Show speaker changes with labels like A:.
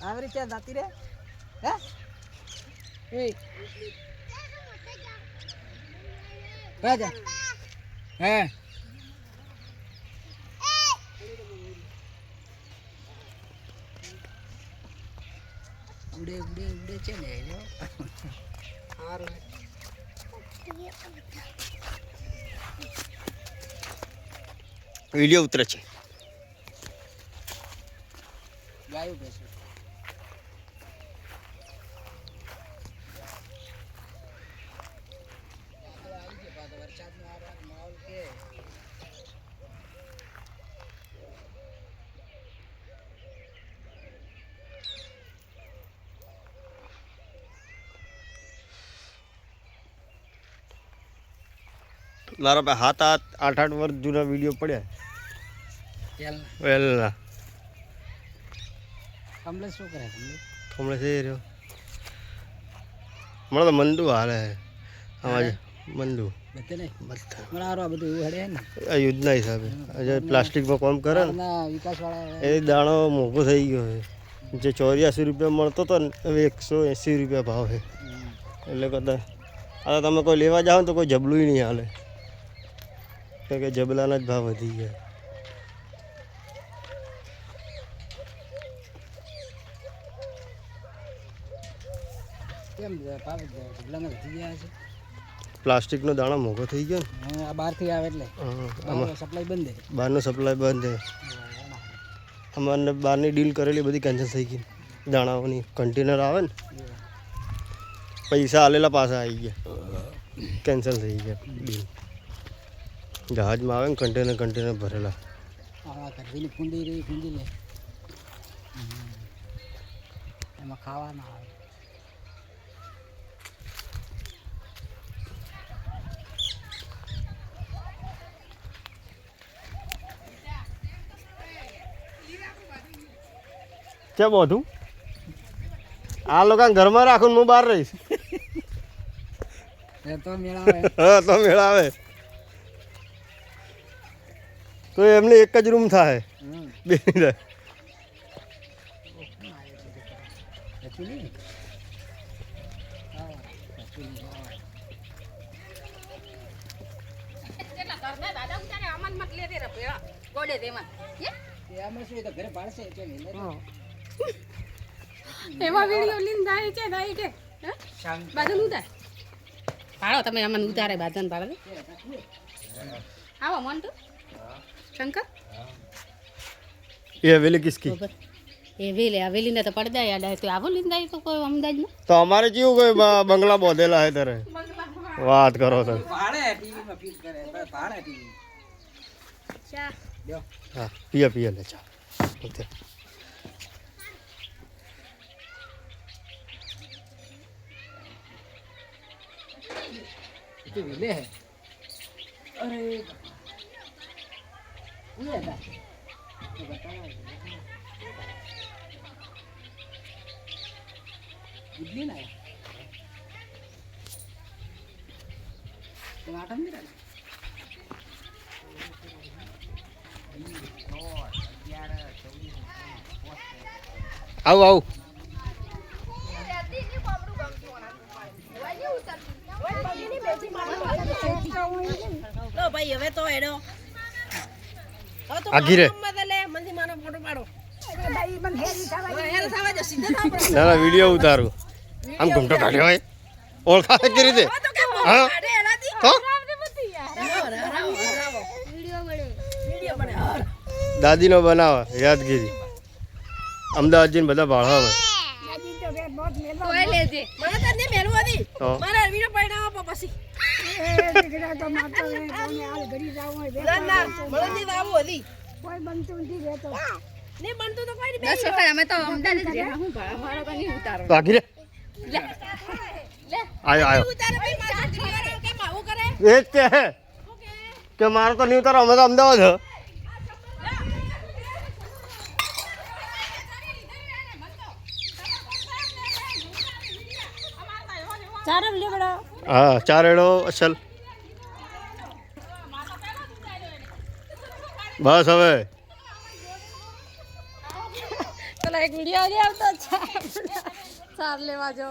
A: આવરી ક્યાં જાતી રે હે એ રાજા હે ઉડે ઉડે ઉડે છે ને જો હારું
B: વિડિયો ઉતરે છે
A: ગાયું બેસું
B: મારા પાસે 7-8 વર્ષ જૂના વિડીયો પડ્યા વેલના
A: કમલેશ શું કરે
B: કમલેશ એ રહ્યો મને તો મંદુ હાલે આમાં મંદુ
A: બધે નહીં
B: બધા
A: બરાબર આ બધું એવું હડે ને
B: આ યુદ્ધના હિસાબે આજે પ્લાસ્ટિકમાં કામ કરે ને
A: વિકાસવાળા
B: એ દાણો મોંઘો થઈ ગયો છે જે 84 રૂપિયા મળતો હતો ને હવે 180 રૂપિયા ભાવ છે એટલે કદાચ આ તમે કોઈ લેવા જાઓ ને તો કોઈ જબલું નહીં હાલે કે જબલાના જ ભાવ વધી ગયા
A: કેમ ભાવ ઢગલામાં વધી ગયા છે
B: પ્લાસ્ટિકનો દાણો મોંઘો થઈ ગયો ને
A: આ બહારથી આવે એટલે સપ્લાય બંધ છે
B: બહારનો સપ્લાય બંધ છે અમારે બહારની ડીલ કરેલી બધી કેન્સલ થઈ ગઈ દાણાઓની કન્ટેનર આવે ને પૈસા આલેલા પાછા આવી ગયા કેન્સલ થઈ ગયા ડીલ જહાજમાં આવે ને કન્ટેનર ભરેલા
A: ઘરથી ફૂંદી રહી ફૂંદી લે એમાં ખાવાના આવે
B: કેમ બધું આ લોકો ઘરમાં રાખું હું બહાર રહીશ
A: તો મેળાવે
B: હા તો મેળાવે તો એમને એક જ રૂમ થાય બે થાય
C: એમાં વિડિયો લીન દાઈ છે બાદન ઉતાર પાડો તમે અમને ઉતારે બાદન પાડો આવો મન તો શંકર
B: ये हवेली किसकी
C: એ હવેલી ને તો પડદા યાદ આવે તો આવો લીન દાઈ તો કોઈ અમદાવાદમાં
B: तो हमारे जीव कोई बंगला बोधेला है तेरे बात करो तो
A: ભાડે ટીવીમાં ફીટ કરે ભાડે ટીવી
C: ચા
B: हाँ पिया पिया ले जा ओके
A: तो विले है अरे ये था तो बताओ इडली ना टमाटर नहीं डाले
B: आओ आओ
C: લો ભાઈ હવે તો હેડો હવે તો
B: આઘી રે
C: બદલે મંદી માનો ફોટો પાડો અરે ભાઈ મને હેરી થવા દો સીધા થાવ
B: ના ના વિડિયો ઉતારું આમ ઘૂમટો કાઢ્યો હોય ઓળખા કે રીતે હા તો દાદીનો બનાવે યાદગીરી અમદાવાદ જઈને બધા ભાળવા
C: તો લેજે મને તો ને મેલવા દી
B: તો
C: મારા વિડિયો પાડવા પછી
D: દીકરા તો મારતો રહે કોને હાલ ઘડી જાવ હોય
C: ના ના મને દી આવો હતી
D: કોઈ બનતું નથી રહેતો
C: ને બનતું તો કોઈ નહીં 10 વખત અમે તો અમદાવાદ જ રહ્યા હું મારો તો નહીં ઉતારો
B: તો આઘી રે
C: લે લે
B: આયો આયો
C: ઉતારે ભાઈ મારા છોકરી કરે કે માવું કરે
B: એ જ કે મારો તો નહીં ઉતારો અમે તો અમદાવાદ હ
D: ચારમ લેવડો
B: हाँ चार एड़ो असल बस हवे
C: ચલો એક વિડીયો આવતો સાર લેવા જો